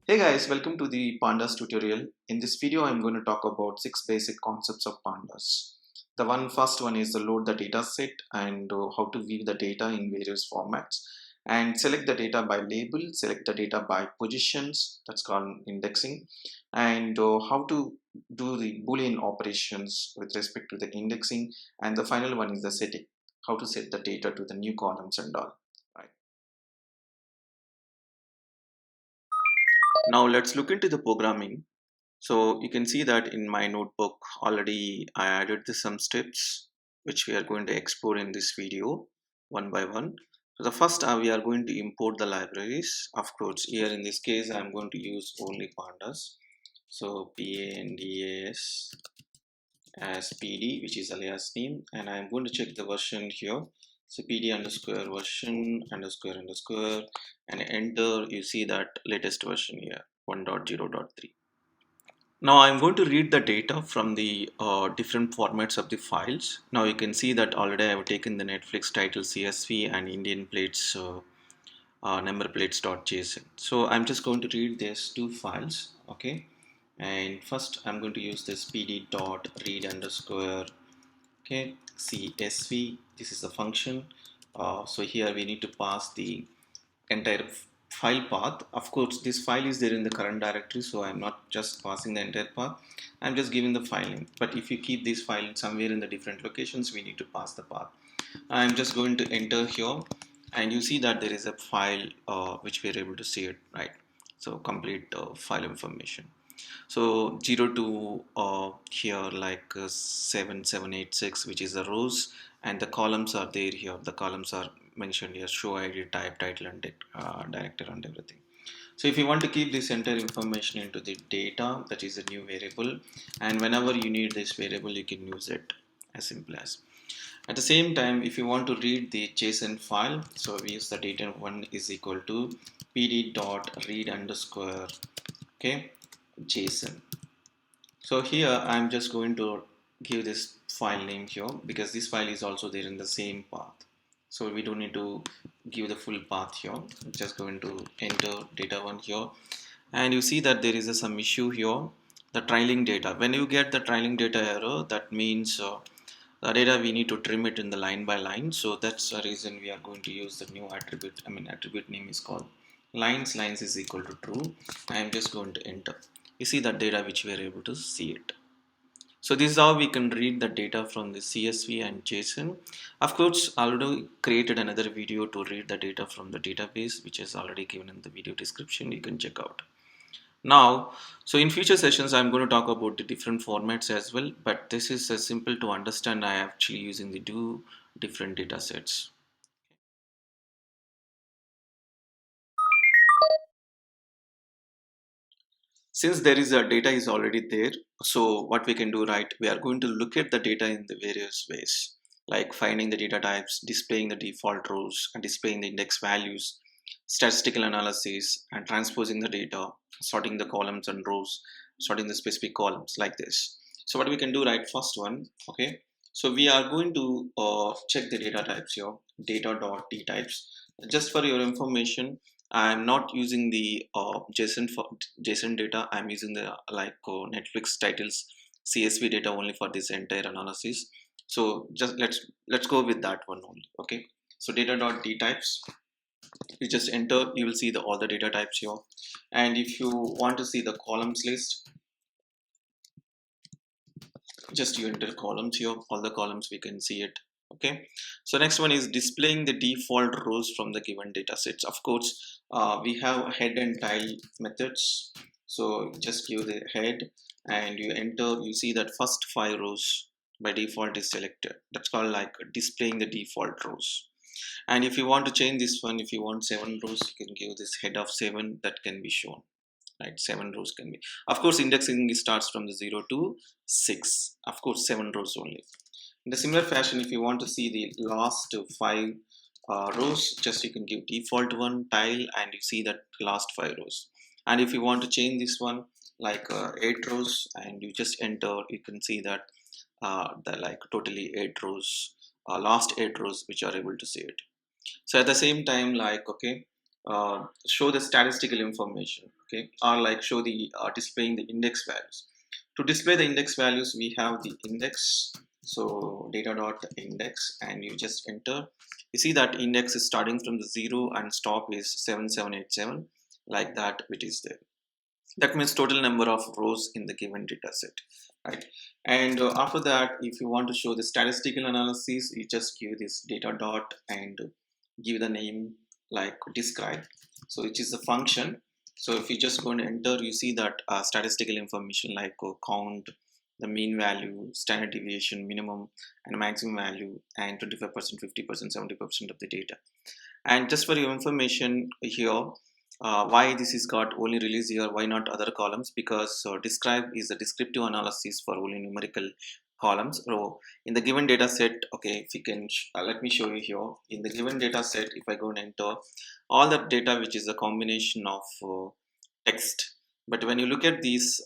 Hey guys, welcome to the Pandas tutorial. In this video, I'm going to talk about 6 basic concepts of Pandas. The first one is to load the data set and how to view the data in various formats and select the data by label, select the data by positions, that's called indexing, and how to do the Boolean operations with respect to the indexing, and the final one is the setting, how to set the data to the new columns and all. Right. Now let's look into the programming. So you can see that in my notebook already I added some steps which we are going to explore in this video one by one. So the first we are going to import the libraries. Of course, here in this case I'm going to use only pandas. So pandas as pd, which is alias name, and I'm going to check the version here. So pd underscore version underscore underscore and enter. You see that latest version here 1.0.3. Now I'm going to read the data from the different formats of the files. Now you can see that already I have taken the Netflix title CSV and Indian plates number plates.json. So I'm just going to read these two files, okay? And first I'm going to use this pd.read underscore, okay, CSV. This is the function. So here we need to pass the entire file path. Of course, this file is there in the current directory, so I'm not just passing the entire path, I'm just giving the file name. But if you keep this file somewhere in the different locations, we need to pass the path. I'm just going to enter here, and you see that there is a file which we are able to see it, right? So complete file information. So 0 to here like 7786, which is the rows, and the columns are there here. The columns are mentioned here: show ID, type, title, and director, and everything. So if you want to keep this entire information into the data, that is a new variable, and whenever you need this variable, you can use it as simple as. At the same time, if you want to read the JSON file, so we use the data1 is equal to pd.read underscore, okay, JSON. So here I'm just going to give this file name here because this file is also there in the same path. So we don't need to give the full path here. I'm just going to enter data1 here, and you see that there is some issue here. The trailing data. When you get the trailing data error, that means the data we need to trim it in the line by line. So that's the reason we are going to use the new attribute. Attribute name is called lines. Lines is equal to true. I am just going to enter. You see that data which we are able to see it. So this is how we can read the data from the CSV and JSON. Of course, I already created another video to read the data from the database, which is already given in the video description. You can check out. Now, so in future sessions, I'm going to talk about the different formats as well, but this is simple to understand. I actually using the two different data sets. Since there is a data is already there, so what we can do, right, we are going to look at the data in the various ways, like finding the data types, displaying the default rows, and displaying the index values, statistical analysis, and transposing the data, sorting the columns and rows, sorting the specific columns like this. So what we can do, right, first one, okay, so we are going to check the data types here, data.dtypes. Just for your information, I'm not using the JSON for JSON data. I'm using the Netflix titles CSV data only for this entire analysis. So just let's go with that one only. Okay. So data.dtypes. You just enter. You will see all the data types here. And if you want to see the columns list, just you enter columns here. All the columns we can see it. Okay, so next one is displaying the default rows from the given data sets. Of course, we have head and tail methods. So just give the head and you enter. You see that first 5 rows by default is selected. That's called like displaying the default rows. And if you want to change this one, if you want 7 rows, you can give this head of 7 that can be shown. Right, 7 rows can be. Of course, indexing starts from the 0 to 6. Of course, 7 rows only. In the similar fashion, if you want to see the last 5 rows, just you can give default one tile and you see that last 5 rows. And if you want to change this one like 8 rows and you just enter, you can see that the like totally 8 rows, last 8 rows which are able to see it. So at the same time, like okay, show the statistical information, okay, or like show the displaying the index values. To display the index values, we have the index. So data dot index, and you just enter. You see that index is starting from the 0 and stop is 7787, like that, which is there. That means total number of rows in the given data set, right? And after that, if you want to show the statistical analysis, you just give this data dot and give the name like describe, so which is the function. So if you just go and enter, you see that statistical information like count, the mean value, standard deviation, minimum and maximum value, and 25%, 50%, 70% of the data. And just for your information here, why this is got only release here, why not other columns? Because describe is a descriptive analysis for only numerical columns. So in the given data set, okay, if you can let me show you here. In the given data set, if I go and enter all the data, which is a combination of text, but when you look at these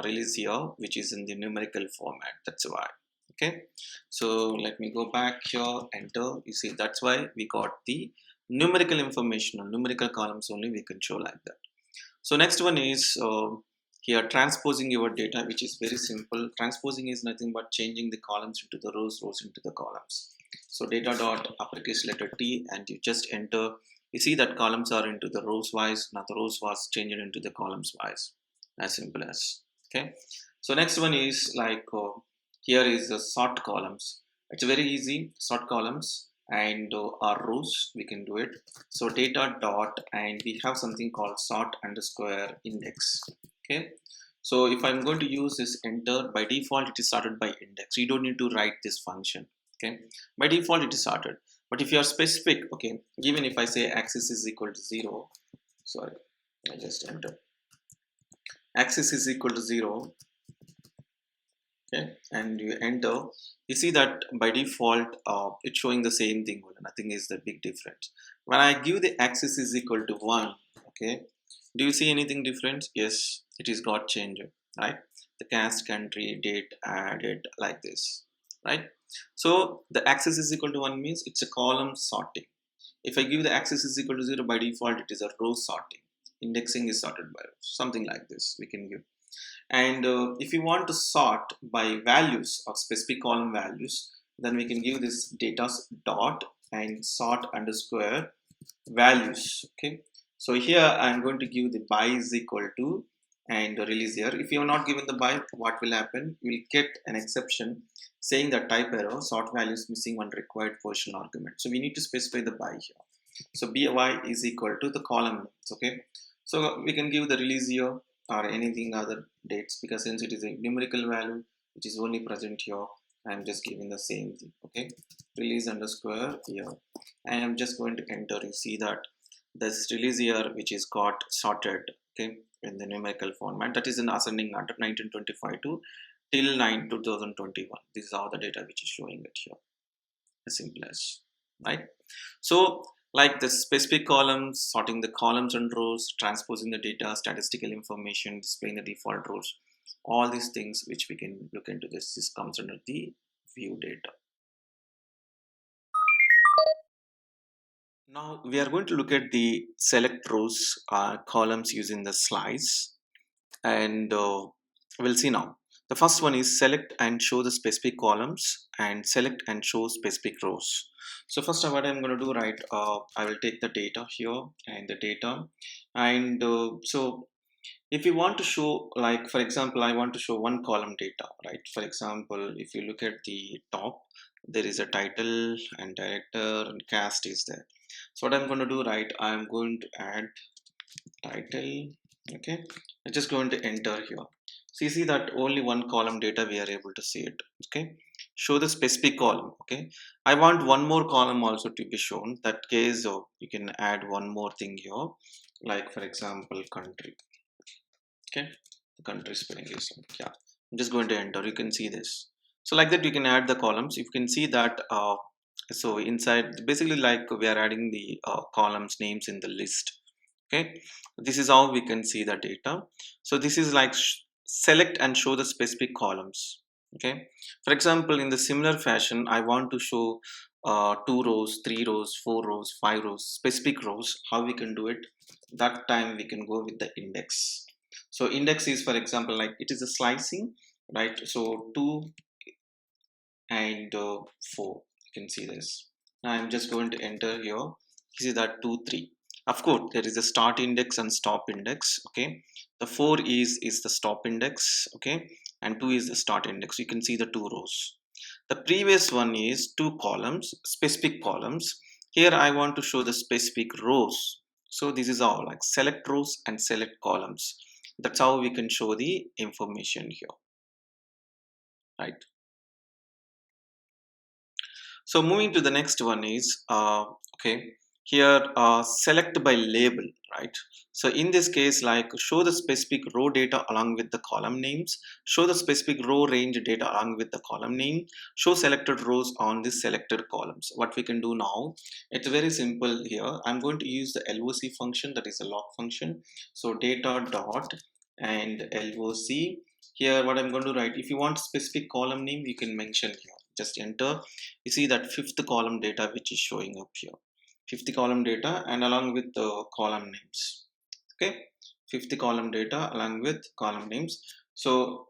release here, which is in the numerical format, that's why. Okay, so let me go back here, enter. You see, that's why we got the numerical information on numerical columns only we can show like that. So next one is here transposing your data, which is very simple. Transposing is nothing but changing the columns into the rows, rows into the columns. So data dot uppercase letter T, and you just enter. You see that columns are into the rows wise. Now the rows was changed into the columns wise. As simple as. Okay. So next one is like here is the sort columns. It's very easy. Sort columns and our rows, we can do it. So data dot, and we have something called sort underscore index. Okay, so if I'm going to use this enter, by default it is sorted by index. You don't need to write this function. Okay, by default it is sorted, but if you are specific, okay, given if I say axis is equal to 0, sorry, I just enter, axis is equal to 0, okay, and you enter, you see that by default it's showing the same thing, nothing is the big difference. When I give the axis is equal to 1, okay, do you see anything different? Yes, it is got changed, right? The cast, country, date added like this, right? So the axis is equal to 1 means it's a column sorting. If I give the axis is equal to 0, by default it is a row sorting. Indexing is sorted by rows, something like this we can give. And if you want to sort by values of specific column values, then we can give this data dot and sort underscore values. Okay, so here I'm going to give the by is equal to and release here. If you have not given the by, what will happen? You will get an exception saying that type error, sort values missing one required portion argument. So we need to specify the by here. So by is equal to the column. Okay, so we can give the release here or anything other dates, because since it is a numerical value which is only present here, I'm just giving the same thing. Okay, release underscore here, and I'm just going to enter. You see that this release here which is got sorted, okay, in the numerical format, that is in ascending order 1925 to till 2021. This is how the data which is showing it here, as simple as, right? So like the specific columns, sorting the columns and rows, transposing the data, statistical information, displaying the default rows, all these things which we can look into, this comes under the view data. Now we are going to look at the select rows columns using the slice, and we'll see now. The first one is select and show the specific columns and select and show specific rows. So first what I'm going to do, right, I will take the data here and the data, and so if you want to show, like for example, I want to show one column data, right? For example, if you look at the top, there is a title and director and cast is there. So what I'm going to do, right, I'm going to add title. Okay, I'm just going to enter here. So you see that only one column data we are able to see it. Okay, show the specific column. Okay, I want one more column also to be shown. That case, you can add one more thing here, like for example, country. Okay, the country spelling is, yeah, I'm just going to enter. You can see this. So like that you can add the columns. You can see that so inside, basically like we are adding the columns names in the list. Okay, this is how we can see the data. So this is like select and show the specific columns. Okay, for example, in the similar fashion, I want to show 2 rows, 3 rows, 4 rows, 5 rows, specific rows, how we can do it? That time we can go with the index. So index is, for example, like it is a slicing, right? So 2 and 4, you can see this. Now I'm just going to enter here. You see that 2, 3. Of course, there is a start index and stop index. Okay, the 4 is the stop index. Okay, and 2 is the start index. You can see the 2 rows. The previous one is 2 columns, specific columns. Here I want to show the specific rows. So this is all like select rows and select columns. That's how we can show the information here, right? So moving to the next one is okay, here select by label, right? So in this case, like show the specific row data along with the column names, show the specific row range data along with the column name, show selected rows on the selected columns. What we can do now, it's very simple here. I'm going to use the LOC function, that is a loc function. So data dot and LOC. Here what I'm going to write, if you want specific column name, you can mention here. Just enter. You see that fifth column data which is showing up here. Fifth column data and along with the column names. Okay, fifth column data along with column names. So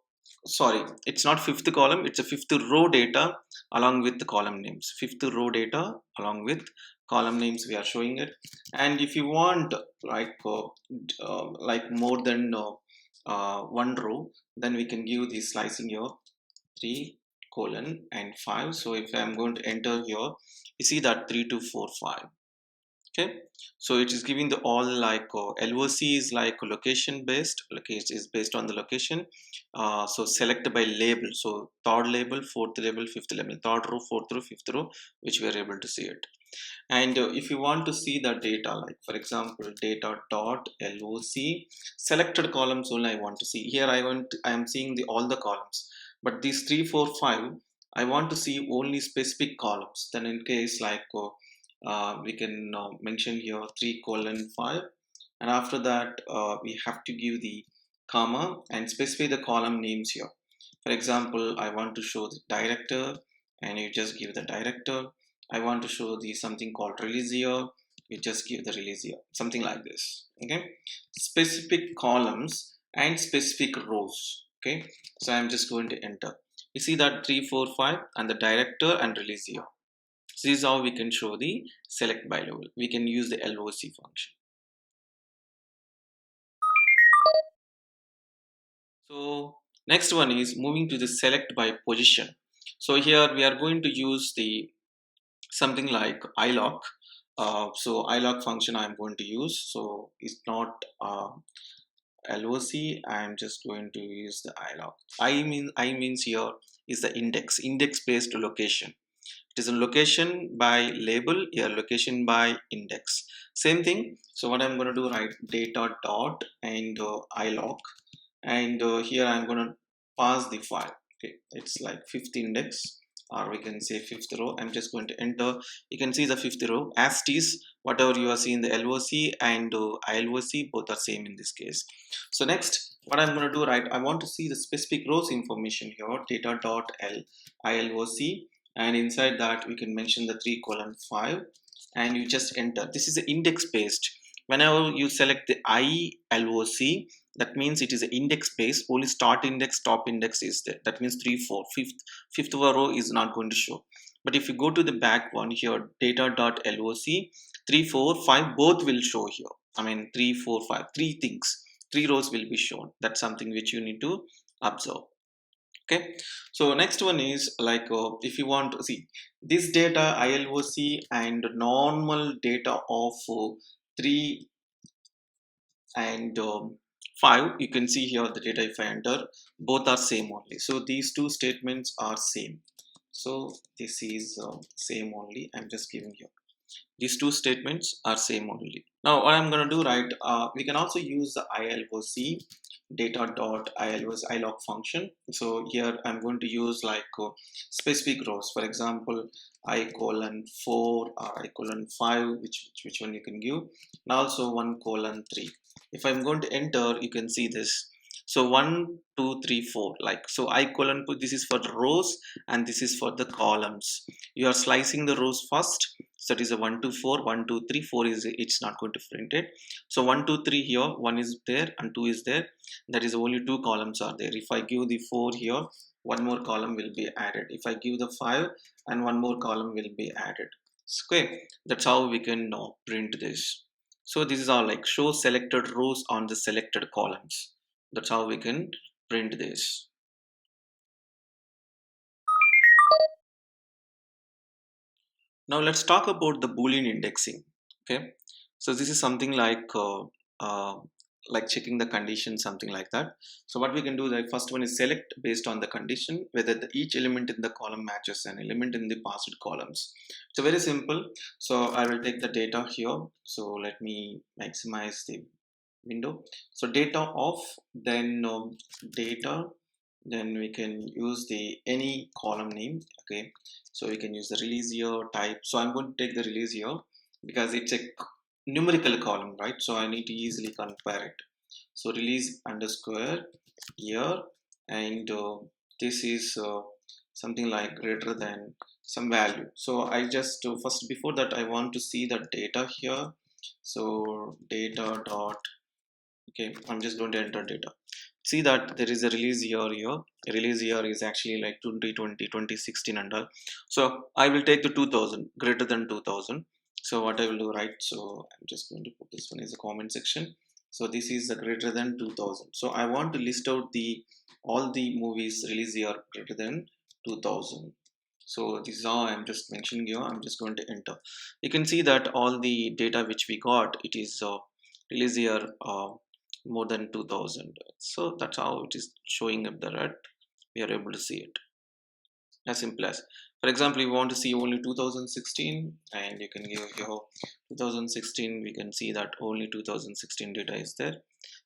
sorry, it's not fifth column, it's a fifth row data along with the column names. Fifth row data along with column names we are showing it. And if you want like more than one row, then we can give the slicing here 3 colon and 5. So if I'm going to enter here, you see that 3 2 4 5. Okay, so it is giving the all like LOC is like location based. Location is based on the location. So select by label. So third label, fourth label, fifth label, third row, fourth row, fifth row, which we are able to see it. And if you want to see the data, like for example data dot loc selected columns only I want to see. Here I am seeing the all the columns, but these 3 4 5 I want to see only specific columns. Then in case like we can mention here 3 colon 5, and after that we have to give the comma and specify the column names here. For example, I want to show the director, and you just give the director. I want to show the something called release year, you just give the release year, something like this. Okay, specific columns and specific rows. Okay, so I'm just going to enter. You see that 3 4 5 and the director and release year. So this is how we can show the select by label. We can use the LOC function. So next one is moving to the select by position. So here we are going to use the something like iloc. So iloc function I'm going to use. So it's not LOC. I'm just going to use the iloc. I means here is the index based location. It is a location by label, here location by index. Same thing. So what I'm going to do, right, data dot and iloc, and here I'm going to pass the file. Okay, it's like fifth index, or we can say fifth row. I'm just going to enter. You can see the fifth row as it is. Whatever you are seeing, the LOC and ILOC both are same in this case. So next, what I'm going to do, right, I want to see the specific rows information here. Data dot ILOC, and inside that we can mention the 3 colon 5, and you just enter. This is the index based. Whenever you select the ILOC, that means it is an index based. Only start index, top index is there. That means 3 4 fifth row is not going to show. But if you go to the back one here, data.loc, 3 4 5 both will show here. I mean 3 4 5, three things, 3 rows will be shown. That's something which you need to observe. Okay, so next one is like if you want to see this data ILOC and normal data of 3 and 5, you can see here the data if I enter, both are same only. So these two statements are same. So this is same only. I'm just giving here. These two statements are same only. Now what I'm going to do, right, we can also use the ILOC data.iloc function. So here I'm going to use like specific rows. For example, I colon 4 or I colon 5, which one you can give, and also 1 colon 3. If I'm going to enter, you can see this. So 1, 2, 3, 4, like so. I colon put, this is for the rows and this is for the columns. You are slicing the rows first. So that is a 1, 2, 4, 1, 2, 3, 4 is, it's not going to print it. So 1, 2, 3 here, 1 is there and 2 is there. That is only 2 columns are there. If I give the 4 here, one more column will be added. If I give the 5, and one more column will be added. Okay, that's how we can print this. So this is all like show selected rows on the selected columns. That's how we can print this. Now let's talk about the Boolean indexing. Okay, so this is something like checking the condition, something like that. So what we can do, the first one is select based on the condition whether each element in the column matches an element in the passed columns. So very simple. So I will take the data here. So let me maximize the window. So data of, then data, then we can use the any column name. Okay, so we can use the release year type. So I'm going to take the release year because it's a numerical column, right? So I need to easily compare it. So release underscore year, and this is something like greater than some value. So I just first, before that, I want to see the data here. So data dot, okay, I'm just going to enter data. See that there is a release year here. Release year is actually like 2020, 2016 and all. So I will take the 2000, greater than 2000. So what I will do, right? So I'm just going to put this one as a comment section. So this is the greater than 2000. So I want to list out the all the movies release year greater than 2000. So this is how I'm just mentioning here. I'm just going to enter. You can see that all the data which we got, it is release year more than 2000. So that's how it is showing up the red. We are able to see it as simple as, for example, you want to see only 2016, and you can give here 2016. We can see that only 2016 data is there,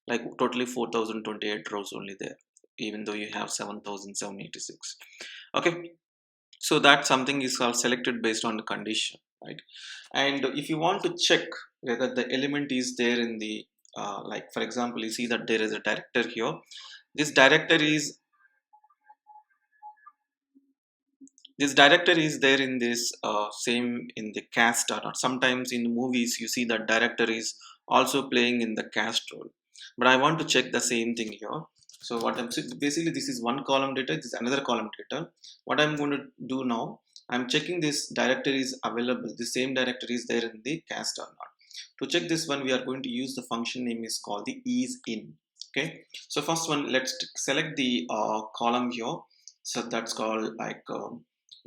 like totally 4028 rows only there, even though you have 7786. Okay, so that something is called selected based on the condition, right? And if you want to check whether the element is there in the like for example, you see that there is a director here. This director is there in this same in the cast or not. Sometimes in movies you see that director is also playing in the cast role, but I want to check the same thing here. So what I'm, so basically this is one column data, this is another column data. What I'm going to do now, I'm checking this director is available, the same director is there in the cast or not. To check this one, we are going to use the function name is called the is in. Okay, so first one, let's select the column here. So that's called like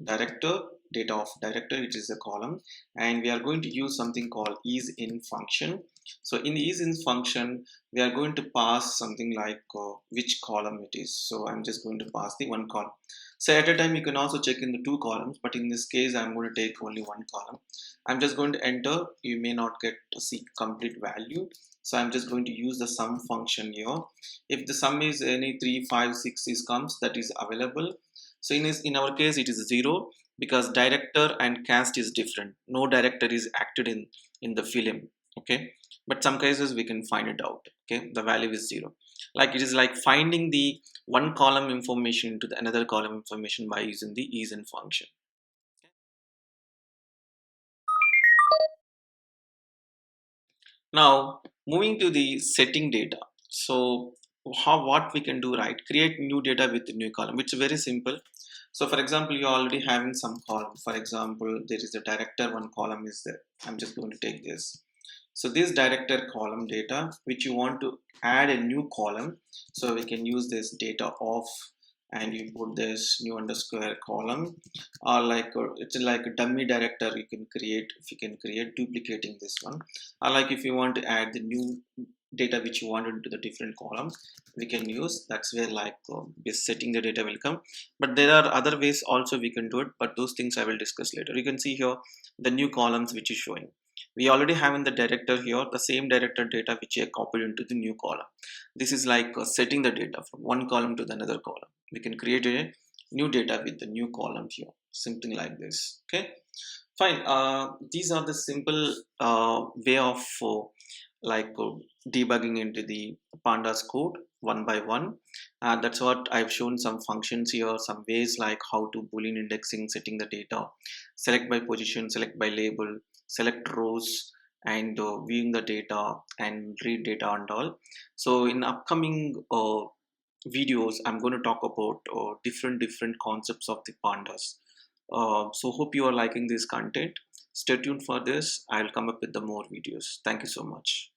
director, data of director, which is a column, and we are going to use something called is in function. So in is in function, we are going to pass something like which column it is. So I'm just going to pass the one column. So at a time you can also check in the two columns, but in this case I'm going to take only one column. I'm just going to enter. You may not get to see complete value, so I'm just going to use the sum function here. If the sum is any 3, 5, 6 is comes, that is available. So in our case it is 0 because director and cast is different. No director is acted in the film. Okay, but some cases we can find it out. Okay, the value is 0. Like it is like finding the one column information into the another column information by using the is in function. Now moving to the setting data. So what we can do, right? Create new data with new column. It's very simple. So for example, you're already having some column. For example, there is a director, one column is there. I'm just going to take this. So this director column data, which you want to add a new column. So we can use this data of, and you put this new underscore column, or like it's like a dummy director you can create. If you can create duplicating this one, or like if you want to add the new data which you want into the different column, we can use. That's where like this setting the data will come. But there are other ways also we can do it, but those things I will discuss later. You can see here the new columns which is showing. We already have in the director here the same director data which I copied into the new column. This is like setting the data from one column to the another column. We can create a new data with the new column here, something like this. Okay, fine. These are the simple way of like debugging into the pandas code one by one. That's what I've shown, some functions here, some ways like how to Boolean indexing, setting the data, select by position, select by label, select rows, and viewing the data and read data and all. So in upcoming videos I'm going to talk about different concepts of the pandas. So hope you are liking this content. Stay tuned for this. I'll come up with the more videos. Thank you so much.